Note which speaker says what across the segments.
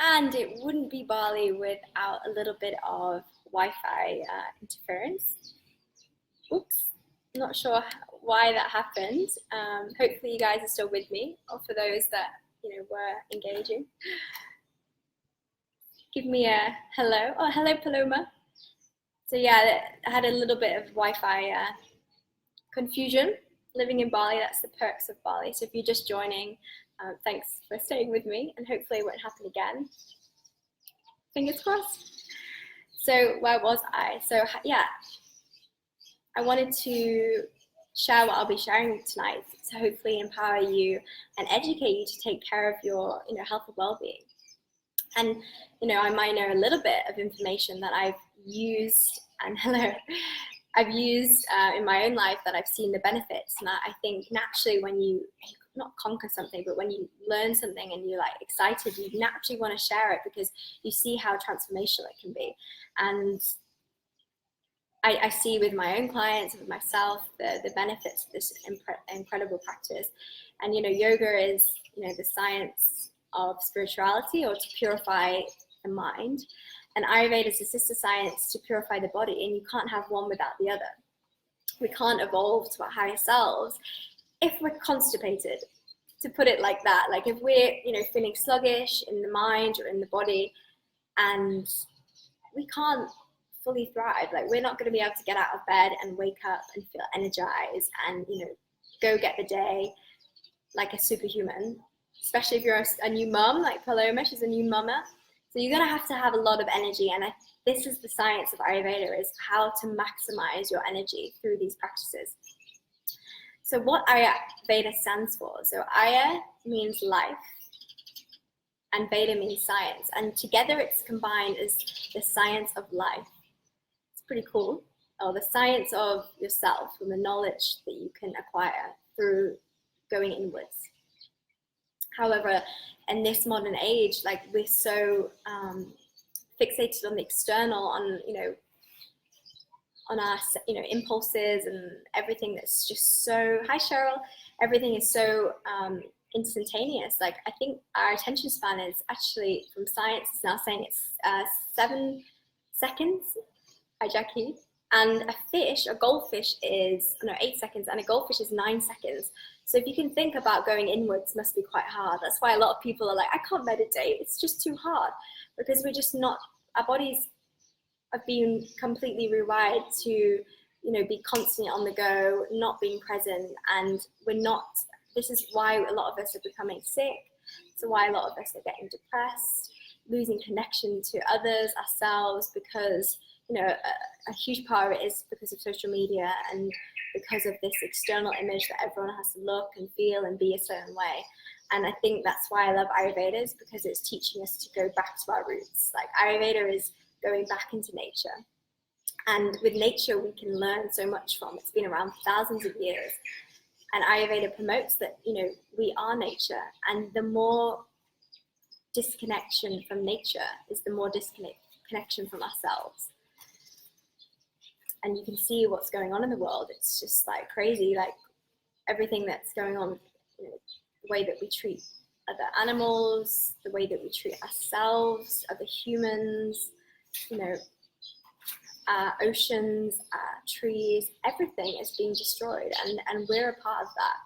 Speaker 1: And it wouldn't be Bali without a little bit of Wi-Fi interference. Oops, not sure why that happened. Hopefully you guys are still with me, or for those that were engaging. Give me a hello. Oh, hello, Paloma. So yeah, I had a little bit of Wi-Fi confusion. Living in Bali, that's the perks of Bali. So if you're just joining, thanks for staying with me, and hopefully it won't happen again. Fingers crossed. So where was I? So yeah, I wanted to share what I'll be sharing tonight to hopefully empower you and educate you to take care of your health and well-being. And I might know a little bit of information that I've used, and I've used in my own life, that I've seen the benefits. And I think naturally when you not conquer something, but when you learn something and you're like excited, you naturally want to share it because you see how transformational it can be. And I see with my own clients, with myself, the benefits of this incredible practice. And yoga is the science of spirituality, or to purify the mind. And Ayurveda is a sister science to purify the body, and you can't have one without the other. We can't evolve to our higher selves if we're constipated, to put it like that. Like if we're feeling sluggish in the mind or in the body, and we can't fully thrive. Like we're not going to be able to get out of bed and wake up and feel energized and go get the day like a superhuman. Especially if you're a new mom, like Paloma, she's a new mama. So you're going to have a lot of energy. And this is the science of Ayurveda, is how to maximize your energy through these practices. So what Ayurveda stands for. So Aya means life, and Veda means science. And together it's combined as the science of life. It's pretty cool. Or the science of yourself, and the knowledge that you can acquire through going inwards. However, in this modern age, like we're so fixated on the external, on our impulses and everything that's just so, hi Cheryl, everything is so instantaneous. Like I think our attention span is actually, from science, is now saying it's 7 seconds. Hi Jackie. And a goldfish is 8 seconds, and a goldfish is 9 seconds. So if you can think about going inwards, must be quite hard. That's why a lot of people are like, I can't meditate. It's just too hard, because we're just not, our bodies have been completely rewired to, be constantly on the go, not being present. And this is why a lot of us are becoming sick. So why a lot of us are getting depressed, losing connection to others, ourselves, because a huge part of it is because of social media and because of this external image that everyone has to look and feel and be a certain way. And I think that's why I love Ayurveda, is because it's teaching us to go back to our roots. Like Ayurveda is going back into nature. And with nature, we can learn so much from. It's been around for thousands of years. And Ayurveda promotes that, we are nature. And the more disconnection from nature is the more disconnection from ourselves. And you can see what's going on in the world. It's just like crazy, like everything that's going on, the way that we treat other animals, the way that we treat ourselves, other humans, oceans, trees, everything is being destroyed, and we're a part of that.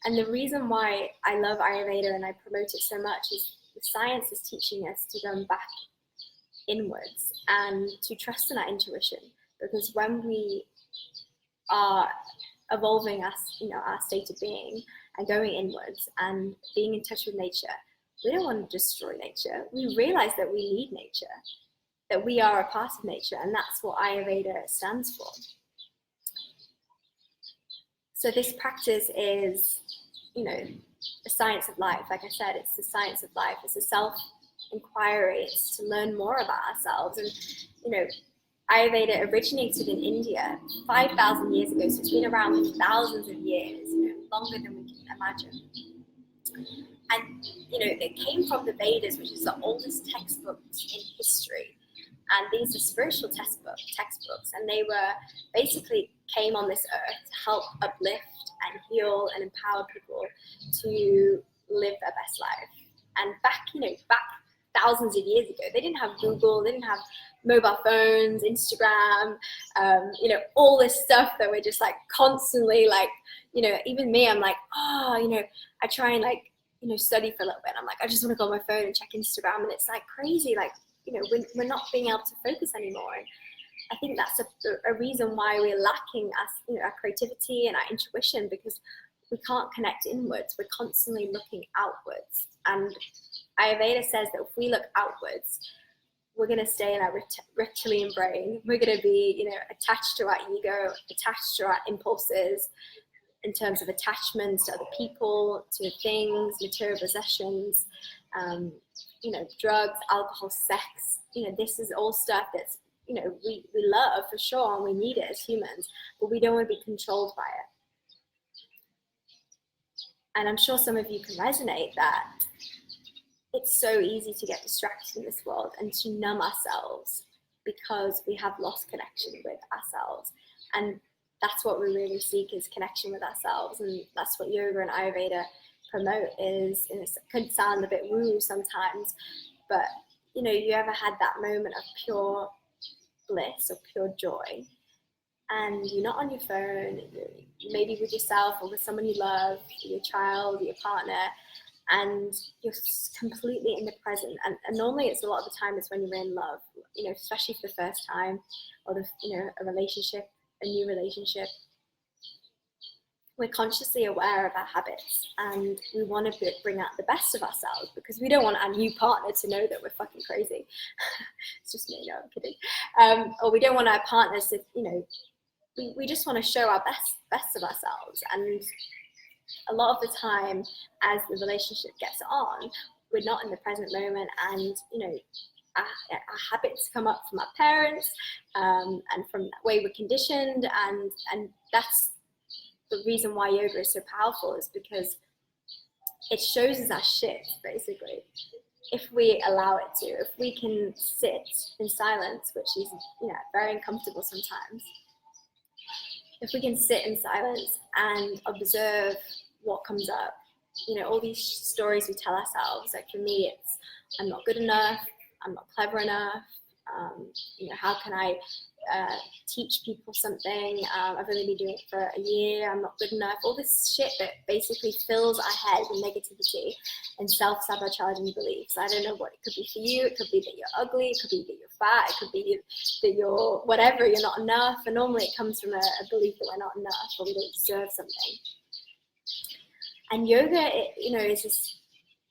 Speaker 1: And the reason why I love Ayurveda and I promote it so much is the science is teaching us to go back inwards and to trust in our intuition. Because when we are evolving our state of being and going inwards and being in touch with nature, we don't want to destroy nature. We realize that we need nature, that we are a part of nature, and that's what Ayurveda stands for. So this practice is, the science of life. Like I said, it's the science of life. It's a self-inquiry. It's to learn more about ourselves. And, Ayurveda originated in India 5,000 years ago, so it's been around for thousands of years, longer than we can imagine. And, it came from the Vedas, which is the oldest textbooks in history. And these are spiritual textbooks, and they were basically came on this earth to help uplift and heal and empower people to live their best life. And back thousands of years ago, they didn't have Google, they didn't have mobile phones, Instagram, all this stuff that we're just like constantly like, even me, I'm like, I try and like, study for a little bit. I'm like, I just want to go on my phone and check Instagram. And it's like crazy, like, we're not being able to focus anymore. And I think that's a reason why we're lacking our creativity and our intuition, because we can't connect inwards. We're constantly looking outwards. And Ayurveda says that if we look outwards, we're going to stay in our reptilian brain. We're going to be, attached to our ego, attached to our impulses in terms of attachments to other people, to things, material possessions, drugs, alcohol, sex. This is all stuff that's, we love for sure, and we need it as humans, but we don't want to be controlled by it. And I'm sure some of you can resonate that it's so easy to get distracted in this world and to numb ourselves because we have lost connection with ourselves. And that's what we really seek, is connection with ourselves. And that's what yoga and Ayurveda promote is, and it could sound a bit woo sometimes, but you ever had that moment of pure bliss or pure joy, and you're not on your phone, maybe with yourself or with someone you love, your child, your partner, and you're completely in the present. And normally it's a lot of the time it's when you're in love, especially for the first time, or a relationship, a new relationship. We're consciously aware of our habits, and we want to bring out the best of ourselves, because we don't want our new partner to know that we're fucking crazy. It's just me, no, I'm kidding. Or we don't want our partners to, we just want to show our best of ourselves. And a lot of the time, as the relationship gets on, we're not in the present moment, and our habits come up from our parents, and from the way we're conditioned, and that's the reason why yoga is so powerful, is because it shows us our shit, basically. If we allow it to, if we can sit in silence, which is very uncomfortable sometimes, if we can sit in silence and observe what comes up, all these stories we tell ourselves, like for me, it's, I'm not good enough, I'm not clever enough, how can I teach people something, I've only been doing it for a year, I'm not good enough, all this shit that basically fills our head with negativity and self-sabotaging beliefs. I don't know what it could be for you. It could be that you're ugly, it could be that you're fat, it could be that you're whatever, you're not enough, and normally it comes from a belief that we're not enough or we don't deserve something. And yoga, is just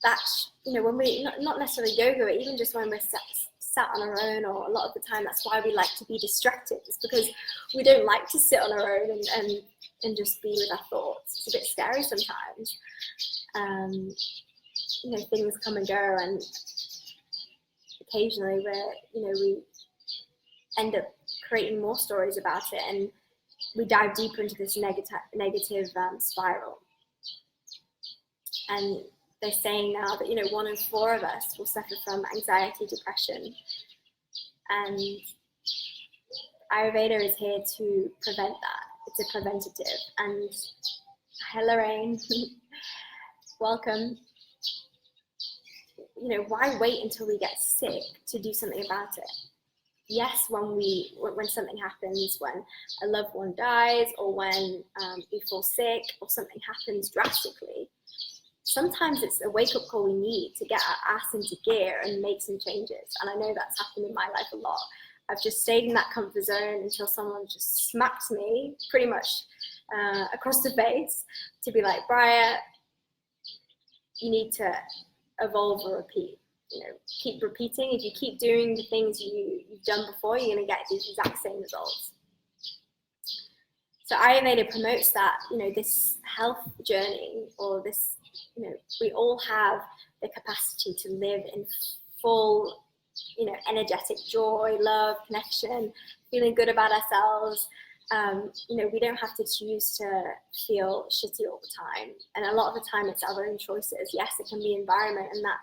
Speaker 1: that, when we, not necessarily yoga, but even just when we're sat on our own, or a lot of the time, that's why we like to be distracted. It's because we don't like to sit on our own and just be with our thoughts. It's a bit scary sometimes. Things come and go, and occasionally we end up creating more stories about it, and we dive deeper into this negative spiral. And they're saying now that 1 in 4 of us will suffer from anxiety, depression, and Ayurveda is here to prevent that. It's a preventative. And hi Lorraine, welcome. Why wait until we get sick to do something about it? Yes, when something happens, when a loved one dies, or when we fall sick, or something happens drastically, sometimes it's a wake-up call we need to get our ass into gear and make some changes. And I know that's happened in my life a lot. I've just stayed in that comfort zone until someone just smacked me pretty much across the face to be like, Bryre, you need to evolve or repeat. Keep repeating. If you keep doing the things you've done before, you're going to get these exact same results. So Ayurveda promotes that, this health journey, or this, we all have the capacity to live in full, energetic joy, love, connection, feeling good about ourselves. We don't have to choose to feel shitty all the time. And a lot of the time it's our own choices. Yes, it can be environment, and that,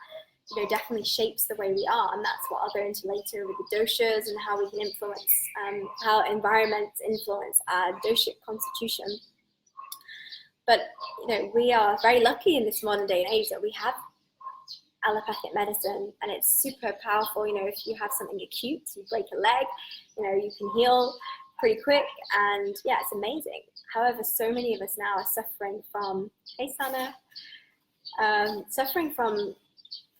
Speaker 1: definitely shapes the way we are. And that's what I'll go into later with the doshas, and how we can influence, how environments influence our doshic constitution. But, we are very lucky in this modern day and age that we have allopathic medicine, and it's super powerful. You know, if you have something acute, you break a leg, you know, you can heal pretty quick, and yeah, it's amazing. However, so many of us now are suffering from, hey Sana, suffering from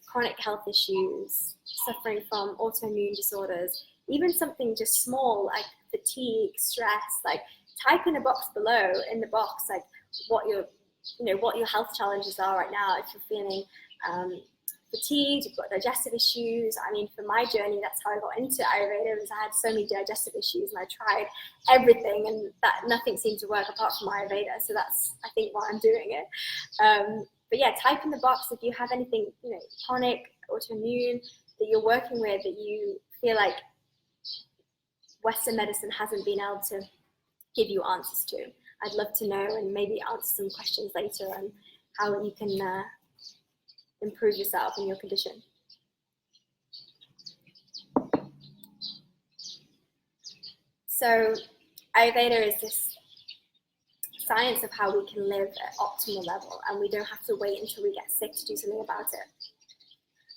Speaker 1: chronic health issues, suffering from autoimmune disorders, even something just small like fatigue, stress. Like, type in a box below, in the box, like what your, you know, what your health challenges are right now. If you're feeling fatigued, you've got digestive issues. I mean, for my journey, that's how I got into Ayurveda, was I had so many digestive issues, and I tried everything, and that nothing seemed to work apart from Ayurveda. So that's, I think, why I'm doing it. But yeah, type in the box if you have anything, you know, chronic, autoimmune that you're working with, that you feel like Western medicine hasn't been able to give you answers to. I'd love to know, and maybe answer some questions later on how you can improve yourself and your condition. So Ayurveda is this science of how we can live at optimal level, and we don't have to wait until we get sick to do something about it.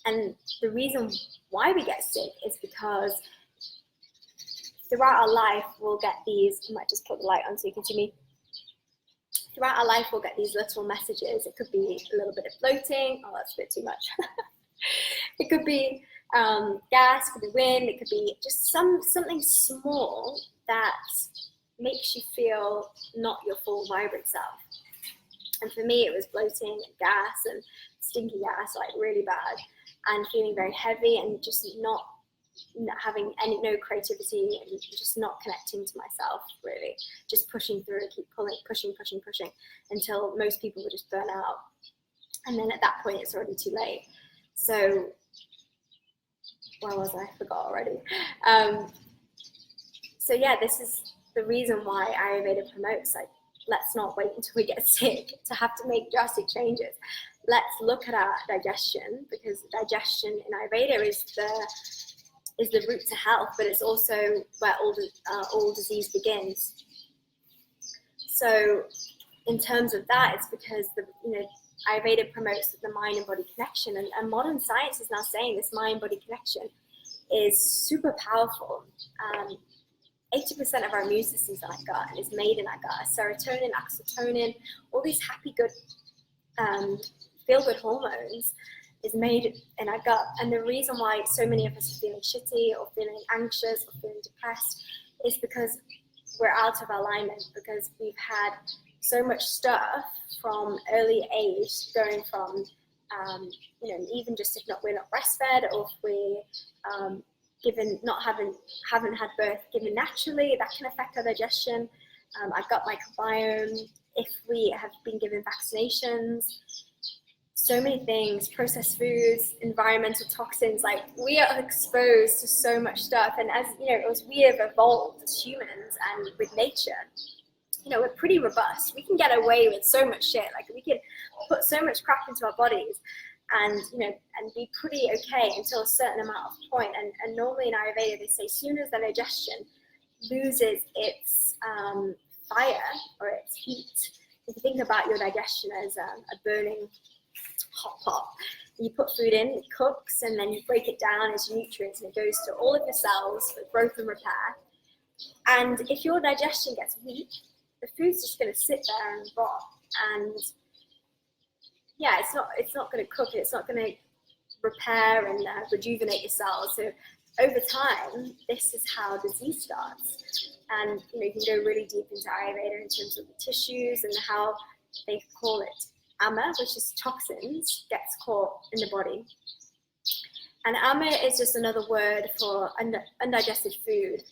Speaker 1: And the reason why we get sick is because throughout our life we'll get these, I might just put the light on so you can see me. Throughout our life we'll get these little messages. It could be a little bit of bloating, oh that's a bit too much. It could be gas, it could be wind, it could be just something small that makes you feel not your full vibrant self. And for me it was bloating and gas and stinky gas, like really bad, and feeling very heavy, and just not having no creativity, and just not connecting to myself, really just pushing through, keep pulling, pushing until most people would just burn out, and then at that point it's already too late. So where was I forgot already. So yeah, this is the reason why Ayurveda promotes, like, let's not wait until we get sick to have to make drastic changes. Let's look at our digestion, because digestion in Ayurveda is the route to health, but it's also where all disease begins. So in terms of that, it's because Ayurveda promotes the mind and body connection, and modern science is now saying this mind-body connection is super powerful. 80% of our immune system is in our gut, and is made in our gut. Serotonin, oxytocin, all these happy, good, feel-good hormones is made in our gut. And the reason why so many of us are feeling shitty or feeling anxious or feeling depressed is because we're out of alignment, because we've had so much stuff from early age, going from even just if we're not breastfed, or if we haven't had birth given naturally, that can affect our digestion, our gut microbiome. If we have been given vaccinations, so many things, processed foods, environmental toxins, like we are exposed to so much stuff. And as we have evolved as humans and with nature, we're pretty robust. We can get away with so much shit. Like, we can put so much crap into our bodies and be pretty okay until a certain amount of point. And normally in Ayurveda, they say as soon as the digestion loses its fire or its heat, if you think about your digestion as a burning hot pot, you put food in, it cooks, and then you break it down into nutrients, and it goes to all of your cells for growth and repair. And if your digestion gets weak, the food's just going to sit there and rot, and yeah, it's not going to cook, it's not going to repair and rejuvenate your cells. So over time, this is how disease starts. And you can go really deep into Ayurveda in terms of the tissues and how they call it ama, which is toxins, gets caught in the body. And ama is just another word for undigested food.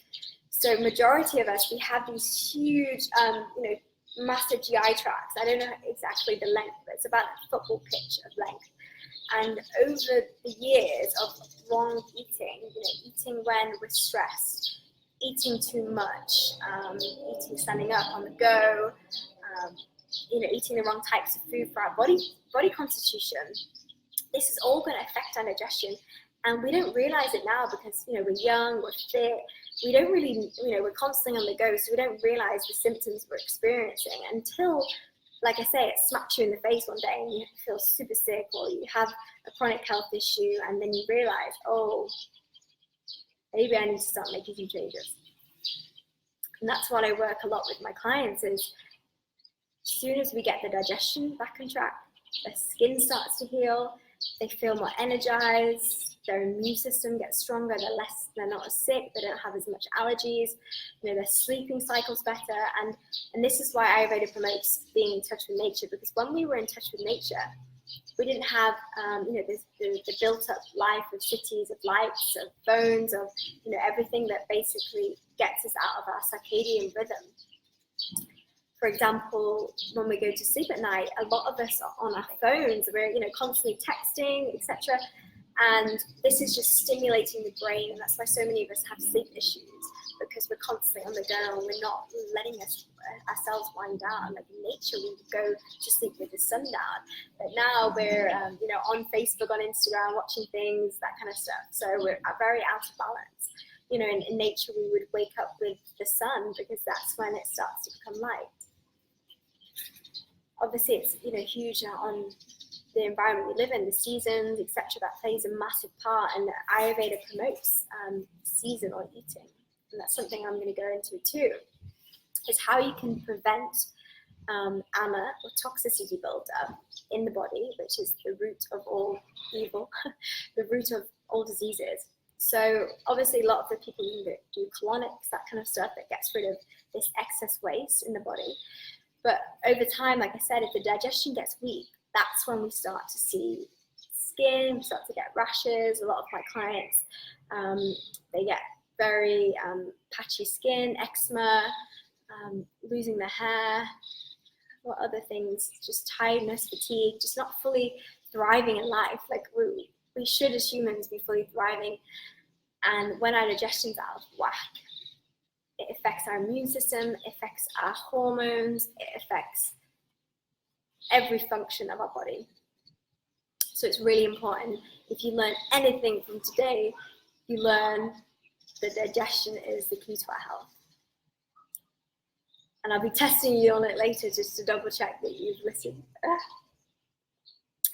Speaker 1: So majority of us, we have these huge, massive GI tracts. I don't know exactly the length, but it's about a football pitch of length. And over the years of wrong eating, eating when we're stressed, eating too much, eating standing up on the go, eating the wrong types of food for our body constitution, this is all going to affect our digestion. And we don't realize it now because, we're young, we're fit, we don't really, we're constantly on the go, so we don't realize the symptoms we're experiencing until like I say, it smacks you in the face one day and you feel super sick, or you have a chronic health issue, and then you realize, oh, maybe I need to start making some changes. And that's what I work a lot with my clients is, as soon as we get the digestion back on track, their skin starts to heal, they feel more energized, their immune system gets stronger, they're not as sick, they don't have as much allergies, their sleeping cycle's better. And this is why Ayurveda promotes being in touch with nature, because when we were in touch with nature, we didn't have the built up life of cities, of lights, of phones, of everything that basically gets us out of our circadian rhythm. For example, when we go to sleep at night, a lot of us are on our phones, we're constantly texting, etc. And this is just stimulating the brain, and that's why so many of us have sleep issues, because we're constantly on the go and we're not letting ourselves wind down. Like in nature, we would go to sleep with the sun down, but now we're on Facebook, on Instagram, watching things, that kind of stuff. So we're very out of balance. In nature, we would wake up with the sun, because that's when it starts to become light. Obviously, it's huge on the environment we live in, the seasons, etc. That plays a massive part, and Ayurveda promotes seasonal eating, and that's something I'm going to go into too. Is how you can prevent ama, or toxicity buildup in the body, which is the root of all evil, the root of all diseases. So obviously, a lot of the people who do colonics, that kind of stuff, that gets rid of this excess waste in the body. But over time, like I said, if the digestion gets weak, that's when we start to see skin, we start to get rashes. A lot of my clients, they get very patchy skin, eczema, losing their hair. What other things? Just tiredness, fatigue, just not fully thriving in life. Like we should, as humans, be fully thriving. And when our digestion's out of whack, it affects our immune system, it affects our hormones, it affects every function of our body. So it's really important. If you learn anything from today, you learn that digestion is the key to our health. And I'll be testing you on it later, just to double check that you've listened.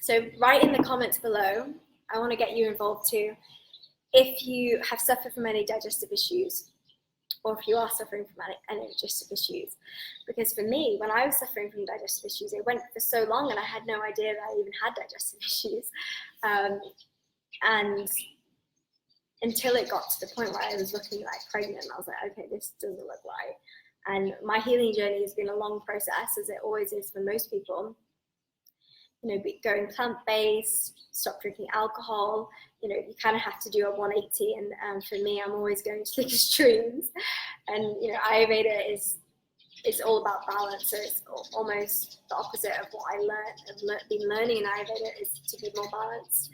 Speaker 1: So write in the comments below. I want to get you involved too. If you have suffered from any digestive issues, or if you are suffering from any digestive issues. Because for me, when I was suffering from digestive issues, it went for so long and I had no idea that I even had digestive issues. And until it got to the point where I was looking like pregnant, I was like, okay, this doesn't look right. And my healing journey has been a long process, as it always is for most people. Going plant-based, stop drinking alcohol, you kind of have to do a 180. And for me, I'm always going to the extremes. And, Ayurveda is all about balance. So it's almost the opposite of what I've been learning in Ayurveda, is to be more balanced.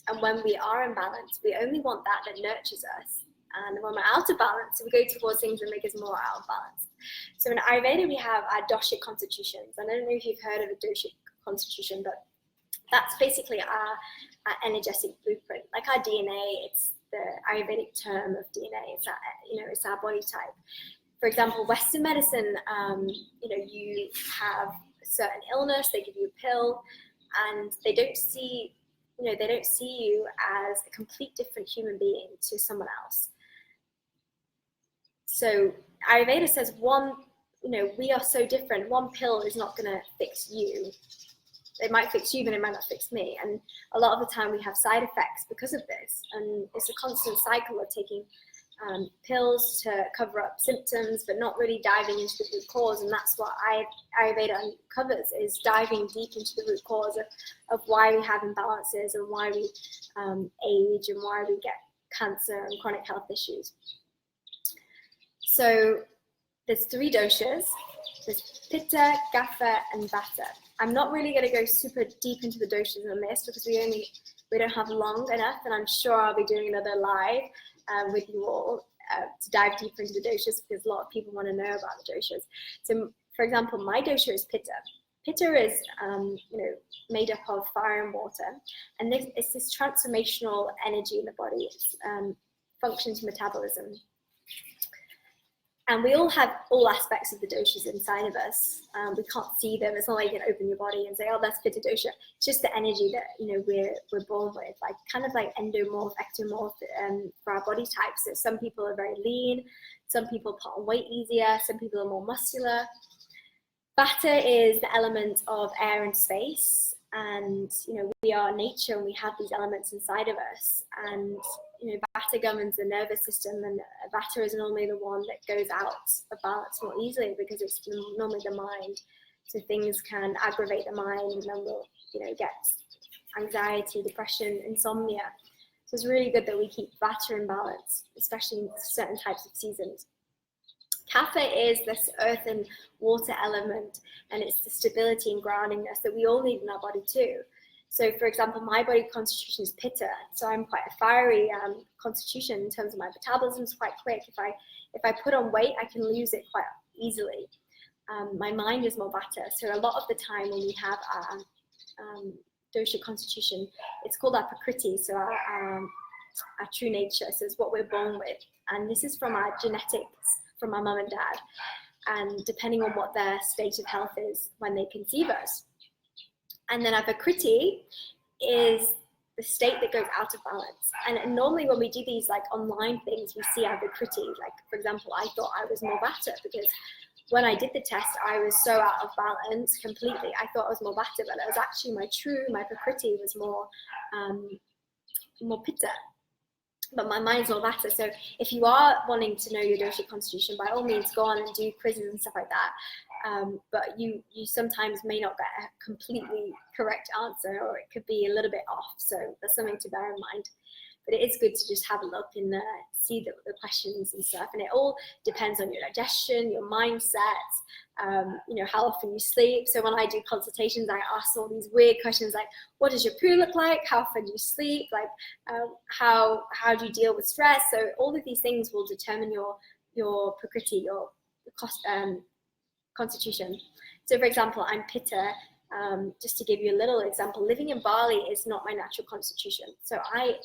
Speaker 1: And when we are in balance, we only want that nurtures us. And when we're out of balance, we go towards things that make us more out of balance. So in Ayurveda, we have our doshic constitutions. I don't know if you've heard of a doshic constitution, but that's basically our energetic blueprint, like our DNA. It's the Ayurvedic term of DNA. It's our body type. For example, Western medicine, you have a certain illness, they give you a pill, and they don't see you as a complete different human being to someone else. So Ayurveda says we are so different. One pill is not going to fix you. It might fix you, but it might not fix me. And a lot of the time we have side effects because of this. And it's a constant cycle of taking pills to cover up symptoms, but not really diving into the root cause. And that's what Ayurveda covers, is diving deep into the root cause of why we have imbalances, and why we age, and why we get cancer and chronic health issues. So there's 3 doshas. There's Pitta, Kapha, and Vata. I'm not really going to go super deep into the doshas on this, because we don't have long enough, and I'm sure I'll be doing another live with you all to dive deeper into the doshas, because a lot of people want to know about the doshas. So, for example, my dosha is Pitta. Pitta is made up of fire and water, and it's this transformational energy in the body. It functions metabolism. And we all have all aspects of the doshas inside of us. We can't see them. It's not like you can open your body and say, oh, that's Pitta dosha. It's just the energy that, you know, we're born with, like kind of like endomorph, ectomorph for our body types. So some people are very lean, some people put on weight easier, some people are more muscular. Vata is the element of air and space. And, you know, we are nature and we have these elements inside of us. And, you know, Vata governs the nervous system, and Vata is normally the one that goes out of balance more easily because it's normally the mind. So things can aggravate the mind, and then we'll, you know, get anxiety, depression, insomnia. So it's really good that we keep Vata in balance, especially in certain types of seasons. Kapha is this earth and water element, and it's the stability and groundingness that we all need in our body too. So, for example, my body constitution is Pitta, so I'm quite a fiery constitution in terms of my metabolism is quite quick. If I put on weight, I can lose it quite easily. My mind is more Vata, so a lot of the time when we have our dosha constitution, it's called our prakriti, so our true nature. So it's what we're born with, and this is from our genetics, from our mum and dad, and depending on what their state of health is when they conceive us. And then our Prakriti is the state that goes out of balance. And normally when we do these like online things, we see our Prakriti. Like, for example, I thought I was more Vata because when I did the test, I was so out of balance completely. I thought I was more Vata, but it was actually my Prakriti was more Pitta. But my mind's more Vata. So if you are wanting to know your dosha constitution, by all means go on and do quizzes and stuff like that. But you sometimes may not get a completely correct answer, or it could be a little bit off. So that's something to bear in mind. But it is good to just have a look and see the questions and stuff. And it all depends on your digestion, your mindset, you know, how often you sleep. So when I do consultations, I ask all these weird questions like, what does your poo look like? How often do you sleep? Like, how do you deal with stress? So all of these things will determine your prakriti, your constitution. So for example, I'm Pitta. Just to give you a little example, living in Bali is not my natural constitution. So I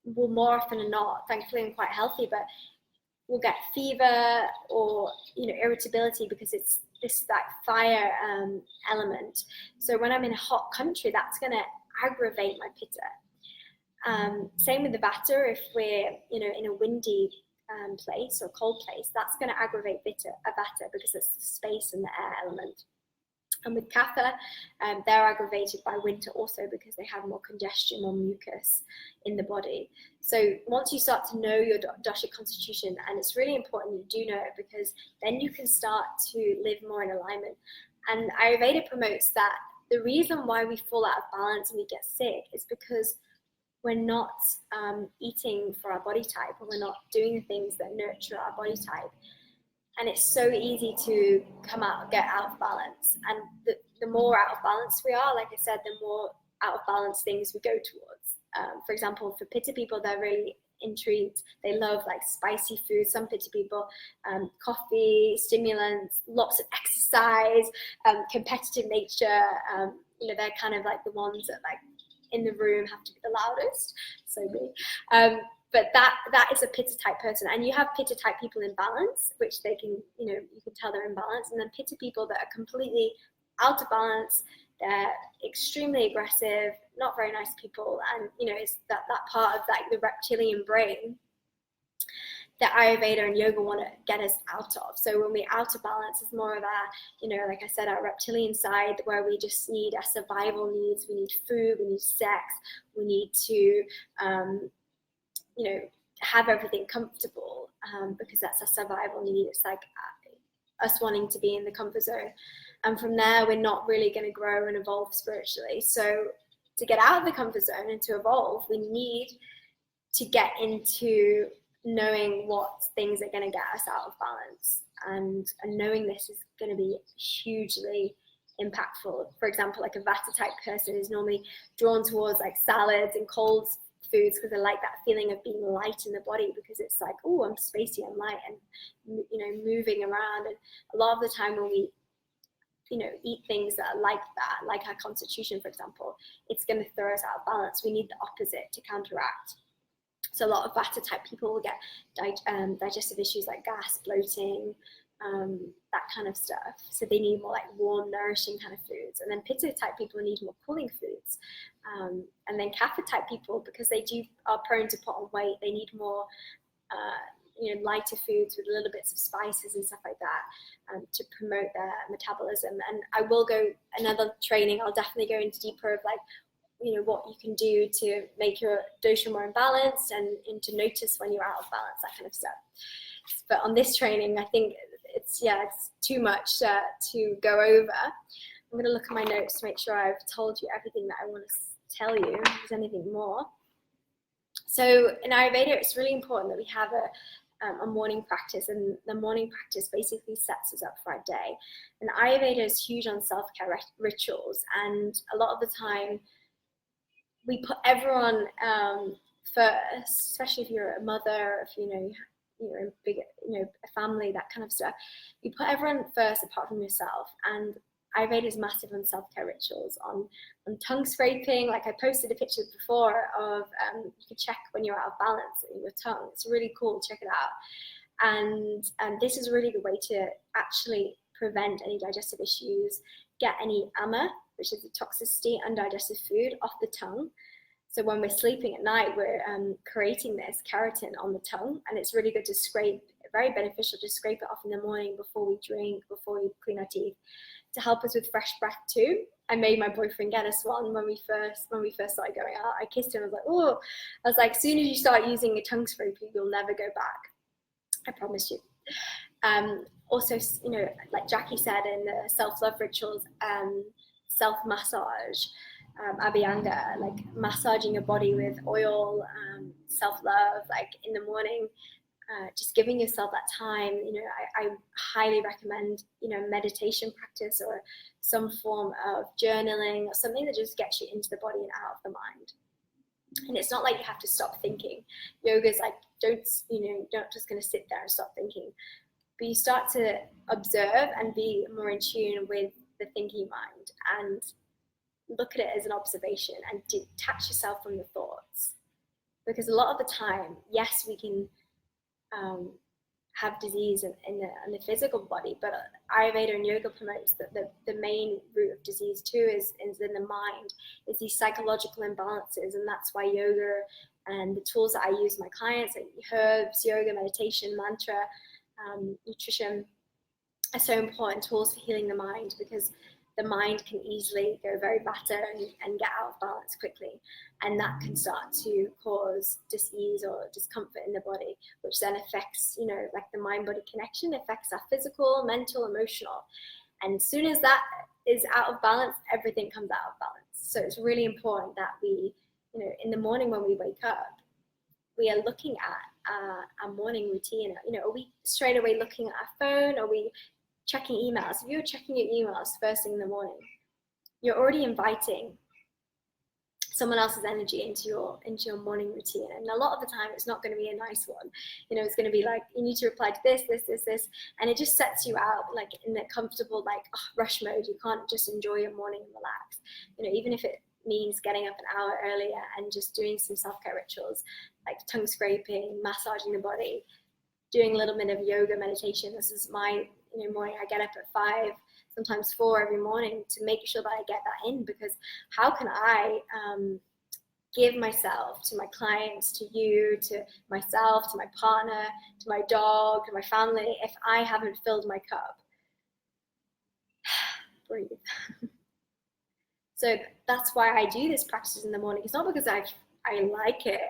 Speaker 1: will more often than not, thankfully I'm quite healthy, but we'll get fever or, you know, irritability because it's that fire element. So when I'm in a hot country, that's going to aggravate my Pitta. Same with the Vata. If we're, you know, in a windy place or cold place, that's going to aggravate Vata because it's the space and the air element. And with Kapha, they're aggravated by winter also because they have more congestion, more mucus in the body. So once you start to know your dosha constitution, and it's really important you do know it, because then you can start to live more in alignment. And Ayurveda promotes that the reason why we fall out of balance and we get sick is because we're not eating for our body type, or we're not doing the things that nurture our body type. And it's so easy to get out of balance. And the more out of balance we are, like I said, the more out of balance things we go towards. For example, for Pitta people, they're really intrigued. They love like spicy food. Some Pitta people, coffee, stimulants, lots of exercise, competitive nature. You know, they're kind of like the ones that like in the room have to be the loudest. So me. But that is a Pitta type person, and you have Pitta type people in balance, which they can, you know, you can tell they're in balance, and then Pitta people that are completely out of balance, they're extremely aggressive, not very nice people, and you know, it's that part of like the reptilian brain that Ayurveda and yoga want to get us out of. So when we're out of balance, it's more of our, you know, like I said, our reptilian side, where we just need our survival needs. We need food, we need sex, we need to you know, have everything comfortable, because that's a survival need. It's like us wanting to be in the comfort zone, and from there we're not really going to grow and evolve spiritually. So to get out of the comfort zone and to evolve, we need to get into knowing what things are going to get us out of balance, and knowing this is going to be hugely impactful. For example, like a Vata type person is normally drawn towards like salads and cold foods because they like that feeling of being light in the body, because it's like, oh, I'm spacey, I'm light, and you know, moving around. And a lot of the time when we, you know, eat things that are like that, like our constitution, for example, it's going to throw us out of balance. We need the opposite to counteract. So a lot of Vata type people will get digestive issues like gas, bloating, that kind of stuff. So they need more like warm, nourishing kind of foods. And then Pitta type people need more cooling foods. And then Kapha type people, because they are prone to put on weight, they need more lighter foods with little bits of spices and stuff like that, to promote their metabolism. And I will go another training, I'll definitely go into deeper of like, what you can do to make your dosha more imbalanced and to notice when you're out of balance, that kind of stuff. But on this training, I think it's too much to go over. I'm going to look at my notes to make sure I've told you everything that I want to tell you, if there's anything more. So in Ayurveda, it's really important that we have a morning practice, and the morning practice basically sets us up for our day. And Ayurveda is huge on self-care rituals, and a lot of the time we put everyone first, especially if you're a mother, if you're a big, a family, that kind of stuff. You put everyone first apart from yourself. And Ayurveda is massive on self-care rituals, on tongue scraping. Like I posted a picture before of, you can check when you're out of balance in your tongue. It's really cool, check it out. And this is a really good way to actually prevent any digestive issues, get any ama, which is the toxicity, undigested food, off the tongue. So when we're sleeping at night, we're creating this keratin on the tongue, and it's really good to scrape, very beneficial to scrape it off in the morning before we drink, before we clean our teeth, to help us with fresh breath too. I made my boyfriend get us one when we first started going out. I kissed him, I was like, oh, I was like, as soon as you start using a tongue scraper, you'll never go back. I promise you. Also, like Jackie said in the self-love rituals, self-massage, abhyanga, like massaging your body with oil, self-love, like in the morning, just giving yourself that time. I highly recommend, meditation practice or some form of journaling or something that just gets you into the body and out of the mind. And it's not like you have to stop thinking. Yoga is like, you're not just going to sit there and stop thinking, but you start to observe and be more in tune with the thinking mind and look at it as an observation and detach yourself from the thoughts. Because a lot of the time, yes, we can have disease in the physical body, but Ayurveda and yoga promotes that the main root of disease too is in the mind, is these psychological imbalances. And that's why yoga and the tools that I use with my clients, like herbs, yoga, meditation, mantra, nutrition, are so important tools for healing the mind, because the mind can easily go very Vata and get out of balance quickly. And that can start to cause dis-ease or discomfort in the body, which then affects, like the mind-body connection, affects our physical, mental, emotional. And as soon as that is out of balance, everything comes out of balance. So it's really important that we, in the morning when we wake up, we are looking at our morning routine. Are we straight away looking at our phone? Are we checking emails? If you're checking your emails first thing in the morning, you're already inviting someone else's energy into your morning routine. And a lot of the time, it's not going to be a nice one. It's going to be like, you need to reply to this, and it just sets you out like in a comfortable rush mode. You can't just enjoy your morning and relax. Even if it means getting up an hour earlier and just doing some self-care rituals like tongue scraping, massaging the body, doing a little bit of yoga, meditation. This is my morning. I get up at 5, sometimes 4 every morning to make sure that I get that in, because how can I give myself to my clients, to you, to myself, to my partner, to my dog, to my family, if I haven't filled my cup? Breathe. So that's why I do this practice in the morning. It's not because I like it,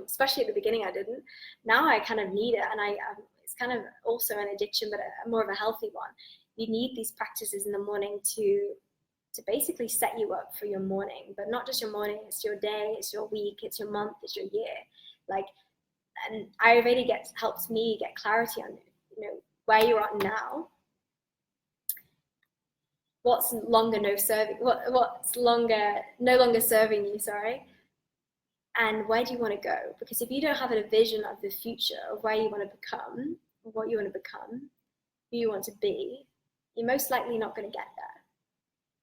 Speaker 1: especially at the beginning I didn't. Now I kind of need it, and it's kind of also an addiction, but more of a healthy one. You need these practices in the morning to basically set you up for your morning, but not just your morning, it's your day, it's your week, it's your month, it's your year. And Ayurveda helps me get clarity on, where you're at now, what's no longer serving you, and where do you want to go? Because if you don't have a vision of the future, of where you want to become, of what you want to become, who you want to be, you're most likely not going to get there.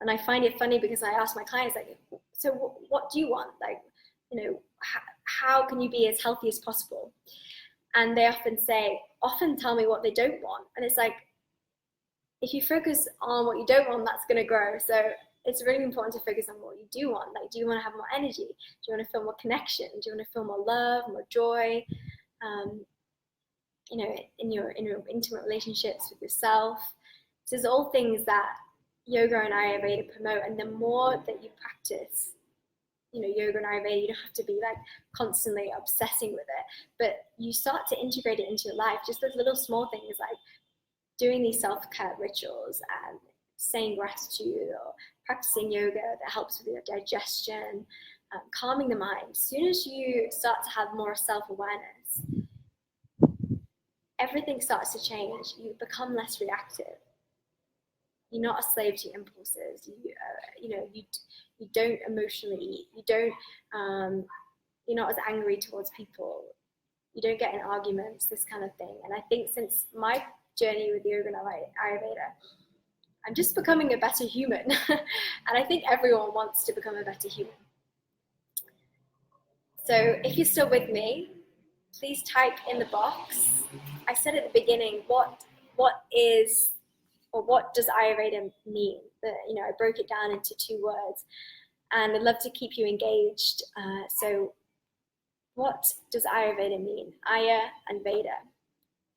Speaker 1: And I find it funny because I ask my clients, so what do you want? how can you be as healthy as possible? And they often tell me what they don't want. And it's like, if you focus on what you don't want, that's going to grow. So it's really important to focus on what you do want. Like, do you want to have more energy? Do you want to feel more connection? Do you want to feel more love, more joy? In your intimate relationships with yourself. So there's all things that yoga and Ayurveda promote. And the more that you practice, yoga and Ayurveda, you don't have to be like constantly obsessing with it, but you start to integrate it into your life. Just those little small things like doing these self-care rituals and saying gratitude or practicing yoga that helps with your digestion, calming the mind. As soon as you start to have more self-awareness, everything starts to change. You become less reactive. You're not a slave to your impulses. You don't emotionally eat. You're not as angry towards people. You don't get in arguments, this kind of thing. And I think since my journey with yoga and Ayurveda, I'm just becoming a better human. And I think everyone wants to become a better human. So if you're still with me, please type in the box. I said at the beginning, what does Ayurveda mean? I broke it down into 2 words, and I'd love to keep you engaged. So what does Ayurveda mean? Aya and Veda.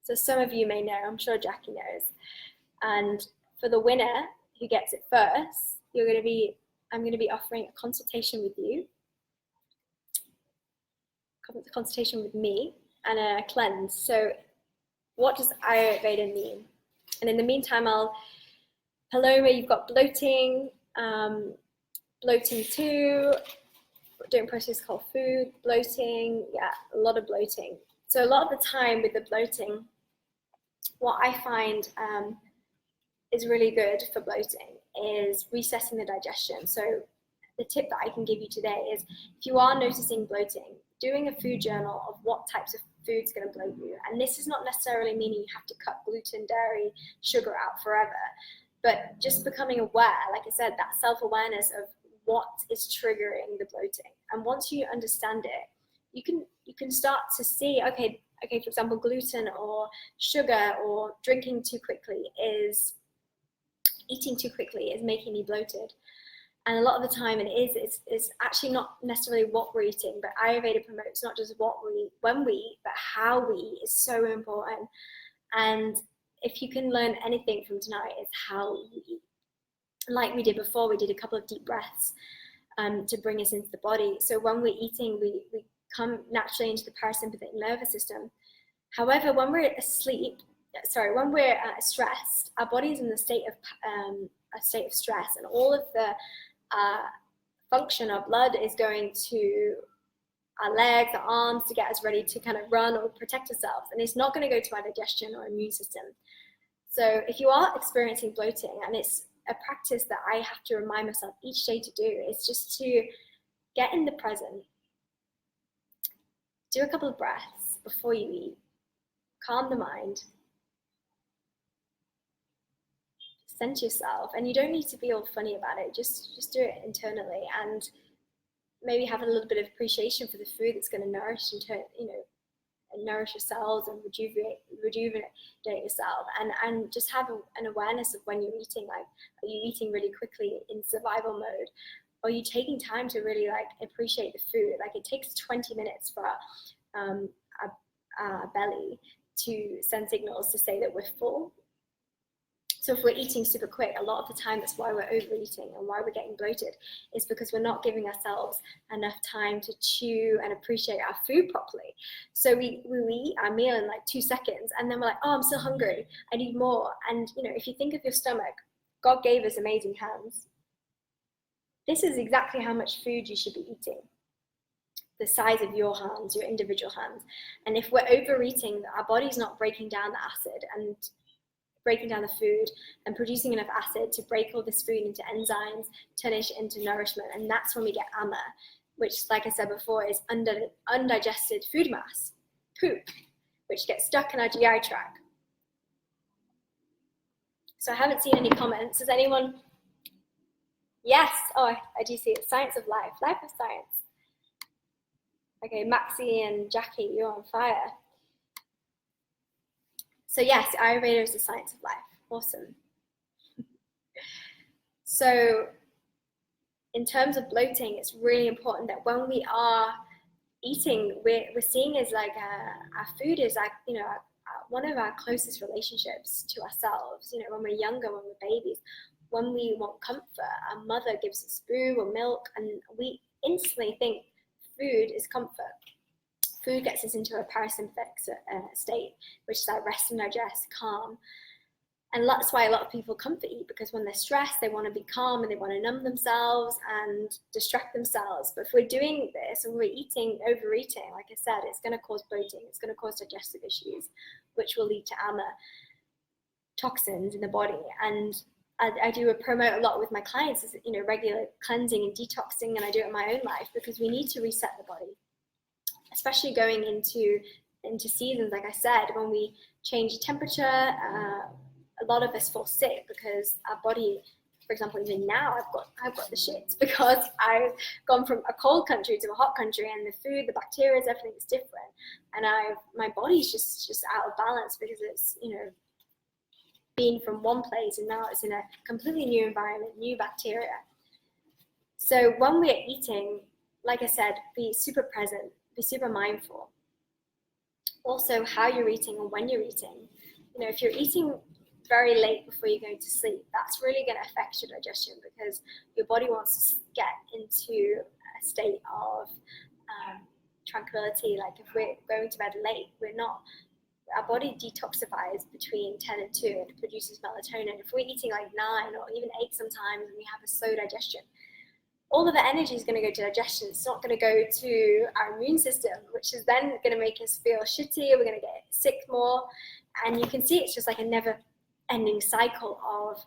Speaker 1: So some of you may know, I'm sure Jackie knows. And for the winner who gets it first, I'm going to be offering a consultation with you, a consultation with me, and a cleanse. So what does Ayurveda mean? And in the meantime, Paloma, you've got bloating, bloating too, don't process cold food, bloating, a lot of bloating. So a lot of the time with the bloating, what I find is really good for bloating is resetting the digestion. So the tip that I can give you today is, if you are noticing bloating, doing a food journal of what types of food's going to bloat you. And this is not necessarily meaning you have to cut gluten, dairy, sugar out forever, but just becoming aware, like I said, that self-awareness of what is triggering the bloating. And once you understand it, you can start to see, okay, for example, gluten or sugar or drinking too quickly eating too quickly is making me bloated. And a lot of the time it's actually not necessarily what we're eating, but Ayurveda promotes not just what we eat, when we eat, but how we eat is so important. And if you can learn anything from tonight, it's how you eat. Like we did before, we did a couple of deep breaths to bring us into the body. So when we're eating, we come naturally into the parasympathetic nervous system. However, when we're stressed, our body is in a state of stress, and all of the function of blood is going to our legs, our arms, to get us ready to kind of run or protect ourselves, and it's not going to go to our digestion or immune system. So if you are experiencing bloating, and it's a practice that I have to remind myself each day to do, is just to get in the present, do a couple of breaths before you eat, calm the mind, center yourself, and you don't need to be all funny about it. Just do it internally, and maybe have a little bit of appreciation for the food that's going to nourish and nourish yourselves and rejuvenate yourself, and just have an awareness of when you're eating. Like, are you eating really quickly in survival mode? Or are you taking time to really appreciate the food? Like, it takes 20 minutes for our belly to send signals to say that we're full. So if we're eating super quick, a lot of the time that's why we're overeating and why we're getting bloated, is because we're not giving ourselves enough time to chew and appreciate our food properly. So we eat our meal in 2 seconds, and then we're like, oh, I'm still hungry, I need more. And if you think of your stomach, God gave us amazing hands. This is exactly how much food you should be eating. The size of your hands, your individual hands. And if we're overeating, our body's not breaking down the acid and breaking down the food and producing enough acid to break all this food into enzymes, turn it into nourishment. And that's when we get ama, which, like I said before, is undigested food mass, poop, which gets stuck in our GI tract. So I haven't seen any comments. Does anyone? Yes, oh, I do see it. Science of life, life of science. Okay, Maxi and Jackie, you're on fire. So yes, Ayurveda is the science of life. Awesome. So in terms of bloating, it's really important that when we are eating, we're seeing as like our food is like, you know, one of our closest relationships to ourselves. You know, when we're younger, when we're babies, when we want comfort, our mother gives us food or milk, and we instantly think food is comfort. Food gets us into a parasympathetic state, which is like rest and digest, calm. And that's why a lot of people comfort eat, because when they're stressed, they want to be calm and they want to numb themselves and distract themselves. But if we're doing this and we're eating, overeating, like I said, it's going to cause bloating, it's going to cause digestive issues, which will lead to ama, toxins in the body. And I do promote a lot with my clients is, you know, regular cleansing and detoxing, and I do it in my own life because we need to reset the body, especially going into seasons, like I said, when we change the temperature. A lot of us fall sick because our body, for example, even now I've got the shits because I've gone from a cold country to a hot country, and the food, the bacteria, everything is different, and my body's just out of balance because it's, you know, been from one place and now it's in a completely new environment, new bacteria. So when we're eating, like I said, be super present, be super mindful. Also, how you're eating and when you're eating. You know, if you're eating very late before you're going to sleep, that's really going to affect your digestion because your body wants to get into a state of tranquility. Like if we're going to bed late, our body detoxifies between 10 and 2 and produces melatonin. If we're eating like 9 or even 8 sometimes and we have a slow digestion, all of the energy is going to go to digestion. It's not going to go to our immune system, which is then going to make us feel shitty. We're going to get sick more. And you can see it's just like a never ending cycle of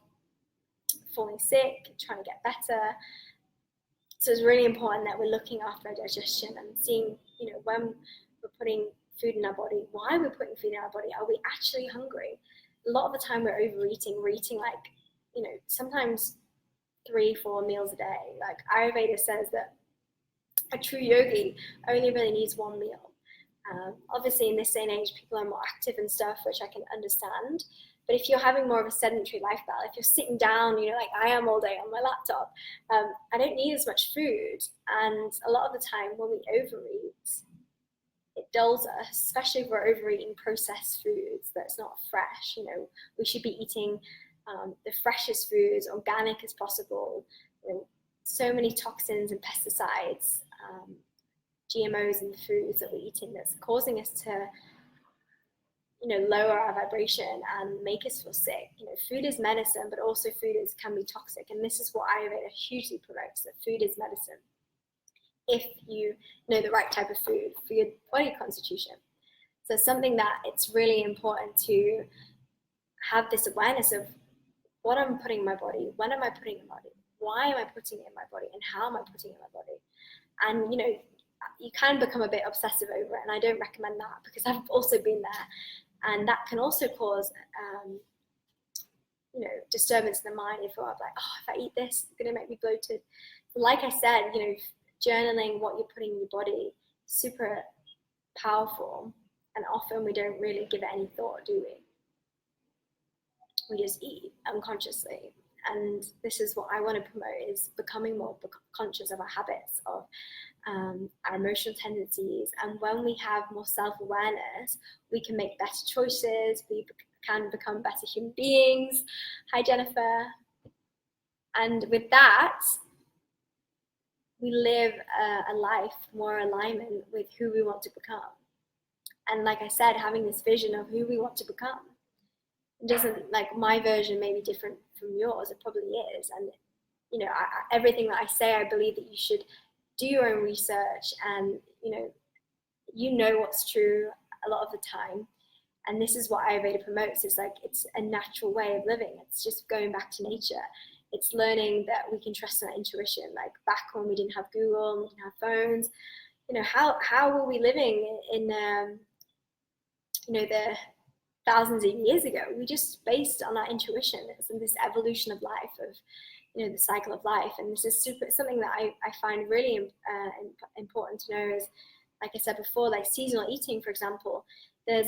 Speaker 1: falling sick, trying to get better. So it's really important that we're looking after our digestion and seeing, you know, when we're putting food in our body, why we're putting food in our body. Are we actually hungry? A lot of the time we're overeating. We're eating like, you know, sometimes 3-4 meals a day. Like Ayurveda says that a true yogi only really needs 1 meal. Obviously in this day and age, people are more active and stuff, which I can understand. But if you're having more of a sedentary lifestyle, if you're sitting down, you know, like I am all day on my laptop, I don't need as much food. And a lot of the time when we overeat, it dulls us, especially if we're overeating processed foods that's not fresh. You know, we should be eating the freshest foods, organic as possible. You know, so many toxins and pesticides, GMOs in the foods that we're eating that's causing us to, you know, lower our vibration and make us feel sick. You know, food is medicine, but also food can be toxic. And this is what Ayurveda hugely promotes, that food is medicine if you know the right type of food for your body constitution. So something that it's really important to have this awareness of what I'm putting in my body, when am I putting it in my body, why am I putting it in my body, and how am I putting it in my body. And, you know, you can become a bit obsessive over it, and I don't recommend that because I've also been there. And that can also cause, you know, disturbance in the mind. If you're like, oh, if I eat this, it's going to make me bloated. But like I said, you know, journaling what you're putting in your body, super powerful. And often we don't really give it any thought, do we? We just eat unconsciously. And this is what I want to promote, is becoming more conscious of our habits, of our emotional tendencies. And when we have more self-awareness, we can make better choices. We can become better human beings. Hi, Jennifer. And with that, we live a life more alignment with who we want to become. And like I said, having this vision of who we want to become. It doesn't, like, my version may be different from yours. It probably is. And, you know, everything that I say, I believe that you should do your own research, and, you know what's true a lot of the time. And this is what Ayurveda promotes. It's like, it's a natural way of living. It's just going back to nature. It's learning that we can trust our intuition. Like back when we didn't have Google and we didn't have phones, you know, how were we living in, the thousands of years ago? We just based on our intuition. It's in this evolution of life, of, the cycle of life. And this is something that I find really important to know, is like I said before, like seasonal eating, for example, there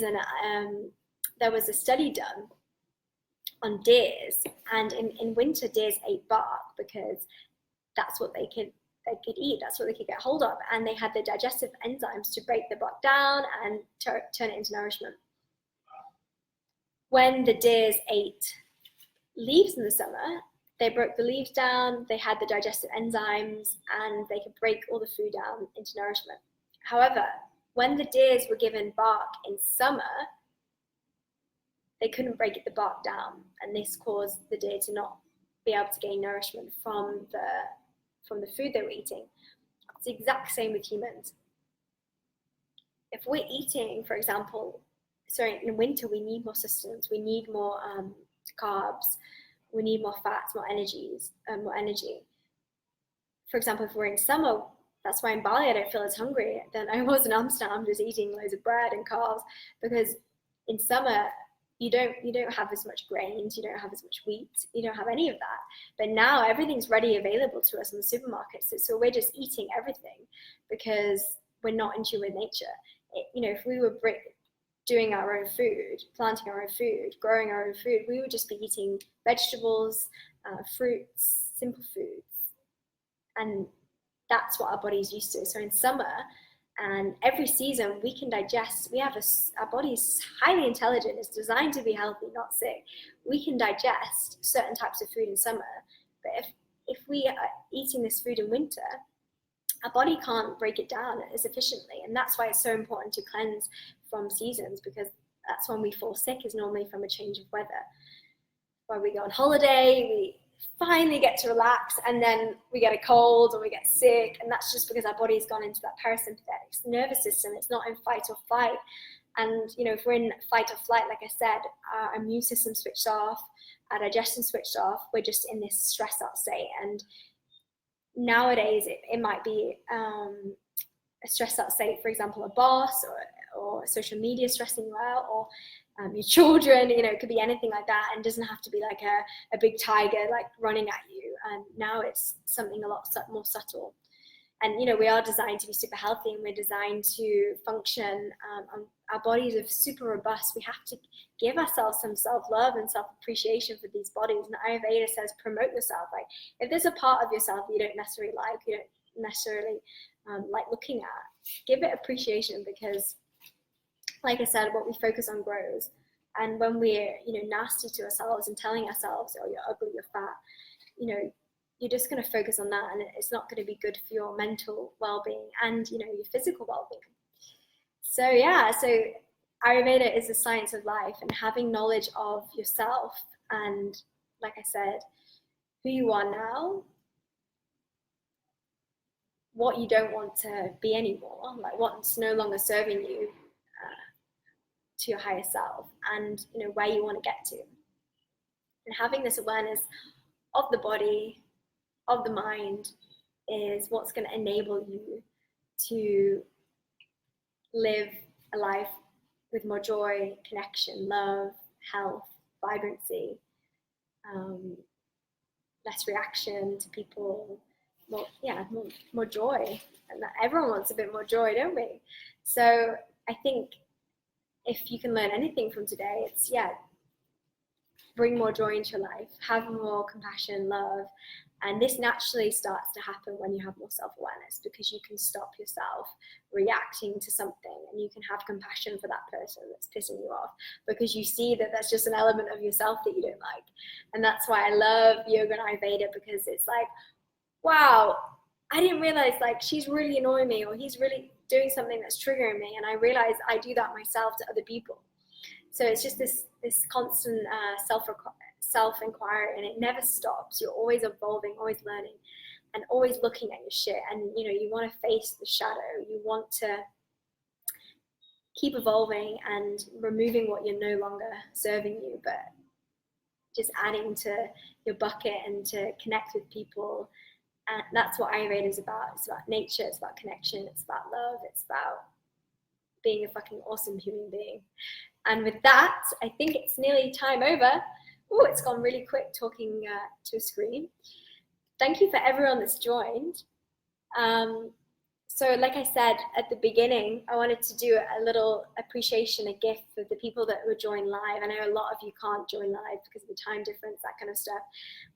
Speaker 1: was a study done on deers, and in winter deers ate bark because that's what they could eat, that's what they could get hold of, and they had the digestive enzymes to break the bark down and turn it into nourishment. When the deers ate leaves in the summer, they broke the leaves down, they had the digestive enzymes, and they could break all the food down into nourishment. However, when the deers were given bark in summer, they couldn't break the bark down, and this caused the deer to not be able to gain nourishment from the food they were eating. It's the exact same with humans. If we're eating, for example, in winter, we need more sustenance, we need more carbs, we need more fats, more energy. For example, if we're in summer, that's why in Bali I don't feel as hungry than I was in Amsterdam, just eating loads of bread and carbs, because in summer you don't have as much grains, you don't have as much wheat, you don't have any of that. But now everything's ready, available to us in the supermarkets, so we're just eating everything because we're not in tune with nature. If we were doing our own food, planting our own food, growing our own food, we would just be eating vegetables, fruits, simple foods, and that's what our body's used to. So in summer and every season, we can digest. Our body's highly intelligent. It's designed to be healthy, not sick. We can digest certain types of food in summer, but if we are eating this food in winter, our body can't break it down as efficiently. And that's why it's so important to cleanse from seasons, because that's when we fall sick, is normally from a change of weather. When we go on holiday, we finally get to relax, and then we get a cold or we get sick, and that's just because our body's gone into that parasympathetic nervous system. It's not in fight or flight. And if we're in fight or flight, like I said, our immune system switched off, our digestion switched off, we're just in this stressed out state. And nowadays it might be a stressed out state, for example, a boss or social media stressing you out, or your children, it could be anything like that, and doesn't have to be like a big tiger like running at you. And now it's something a lot more subtle. And we are designed to be super healthy, and we're designed to function. Our bodies are super robust. We have to give ourselves some self-love and self-appreciation for these bodies. And Ayurveda says promote yourself. Like, if there's a part of yourself that you don't necessarily like looking at, give it appreciation, because like I said, what we focus on grows. And when we're nasty to ourselves and telling ourselves, oh, you're ugly, you're fat, you're just going to focus on that, and it's not going to be good for your mental well-being and your physical well-being. So Ayurveda is the science of life, and having knowledge of yourself, and like I said, who you are now, what you don't want to be anymore, like what's no longer serving you to your higher self, and where you want to get to. And having this awareness of the body, of the mind, is what's going to enable you to live a life with more joy, connection, love, health, vibrancy, less reaction to people, more joy. And everyone wants a bit more joy, don't we? So I think if you can learn anything from today, it's bring more joy into your life, have more compassion, love. And this naturally starts to happen when you have more self-awareness, because you can stop yourself reacting to something, and you can have compassion for that person that's pissing you off, because you see that that's just an element of yourself that you don't like. And that's why I love yoga and Ayurveda, because it's like, wow, I didn't realize like she's really annoying me, or he's really doing something that's triggering me, and I realize I do that myself to other people. So it's just this constant self-inquiry, and it never stops. You're always evolving, always learning, and always looking at your shit. And you want to face the shadow. You want to keep evolving and removing what you're no longer serving you, but just adding to your bucket and to connect with people. And that's what Ayurveda is about. It's about nature, it's about connection, it's about love, it's about being a fucking awesome human being. And with that, I think it's nearly time over. Oh, it's gone really quick talking to a screen. Thank you for everyone that's joined. So like I said at the beginning, I wanted to do a little appreciation, a gift for the people that would join live. I know a lot of you can't join live because of the time difference, that kind of stuff.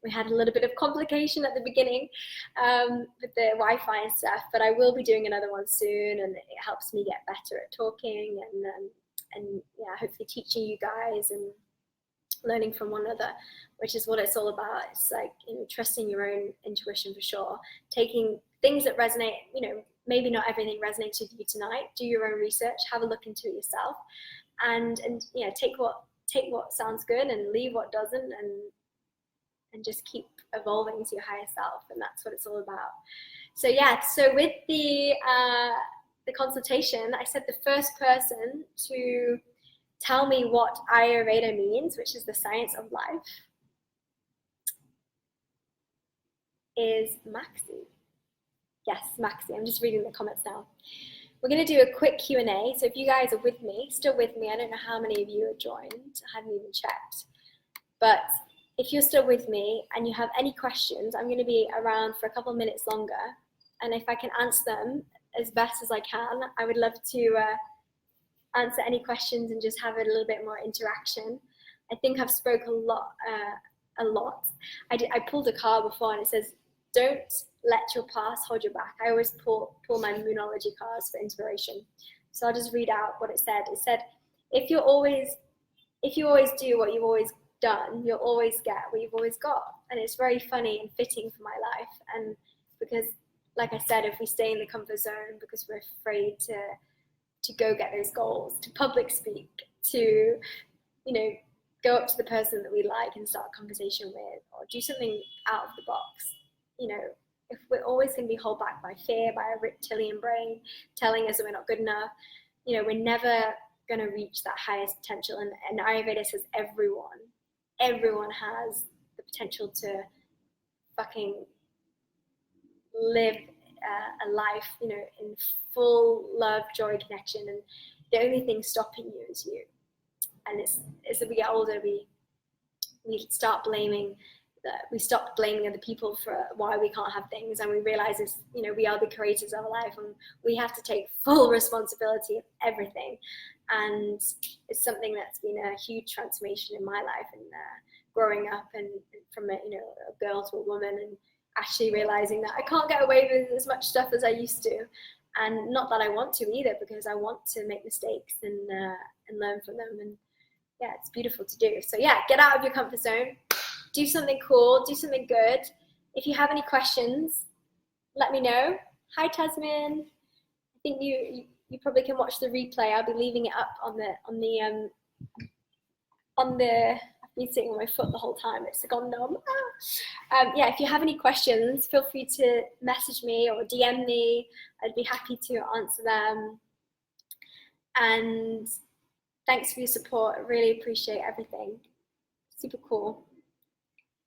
Speaker 1: We had a little bit of complication at the beginning with the Wi-Fi and stuff, but I will be doing another one soon, and it helps me get better at talking and yeah, hopefully teaching you guys and learning from one another, which is what it's all about. It's like, you know, trusting your own intuition for sure, taking things that resonate, you know, maybe not everything resonates with you tonight. Do your own research, have a look into it yourself, and you know, take what sounds good and leave what doesn't, and just keep evolving to your higher self. And that's what it's all about. So yeah, so with the consultation, I said the first person to tell me what Ayurveda means, which is the science of life, is Maxi. Yes, Maxi. I'm just reading the comments now. We're going to do a quick Q&A. So if you guys are with me, still with me, I don't know how many of you are joined. I haven't even checked. But if you're still with me and you have any questions, I'm going to be around for a couple of minutes longer. And if I can answer them as best as I can, I would love to answer any questions and just have a little bit more interaction. I think I've spoke a lot. I pulled a card before and it says, don't let your past hold you back. I always pull my Moonology cards for inspiration. So I'll just read out what it said. It said, if you always do what you've always done, you'll always get what you've always got. And it's very funny and fitting for my life. And because, like I said, if we stay in the comfort zone because we're afraid to go get those goals, to public speak, to, you know, go up to the person that we like and start a conversation with, or do something out of the box, you know, if we're always going to be held back by fear, by a reptilian brain telling us that we're not good enough, you know, we're never going to reach that highest potential. And Ayurveda says everyone has the potential to fucking live a life, you know, in full love, joy, connection, and the only thing stopping you is you. And it's as we get older, we start blaming we stop blaming other people for why we can't have things, and we realize it's, you know, we are the creators of our life and we have to take full responsibility of everything. And it's something that's been a huge transformation in my life, and growing up and from a, you know, a girl to a woman, and actually realizing that I can't get away with as much stuff as I used to. And not that I want to either, because I want to make mistakes and learn from them. And yeah, it's beautiful to do. So yeah, get out of your comfort zone, do something cool, do something good. If you have any questions, let me know. Hi, Tasmin. I think you probably can watch the replay. I'll be leaving it up on the I've been sitting on my foot the whole time. It's gone numb. Yeah, if you have any questions, feel free to message me or DM me. I'd be happy to answer them. And thanks for your support. I really appreciate everything. Super cool.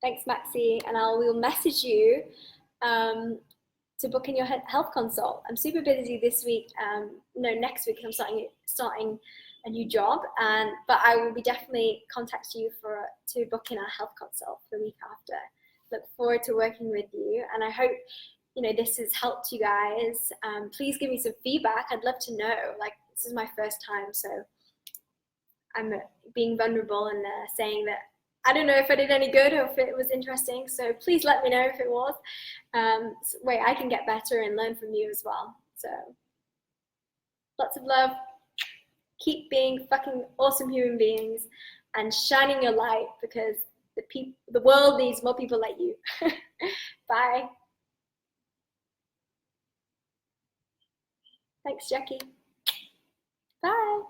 Speaker 1: Thanks, Maxi. And I will message you to book in your health consult. I'm super busy this week. No, next week I'm starting a new job, but I will be definitely contacting you to book in our health consult for the week after. Look forward to working with you, and I hope, you know, this has helped you guys. Please give me some feedback. I'd love to know. Like, this is my first time, so I'm being vulnerable and saying that I don't know if I did any good or if it was interesting. So please let me know if it was. Way I can get better and learn from you as well. So lots of love. Keep being fucking awesome human beings and shining your light, because the world needs more people like you. Bye. Thanks, Jackie. Bye.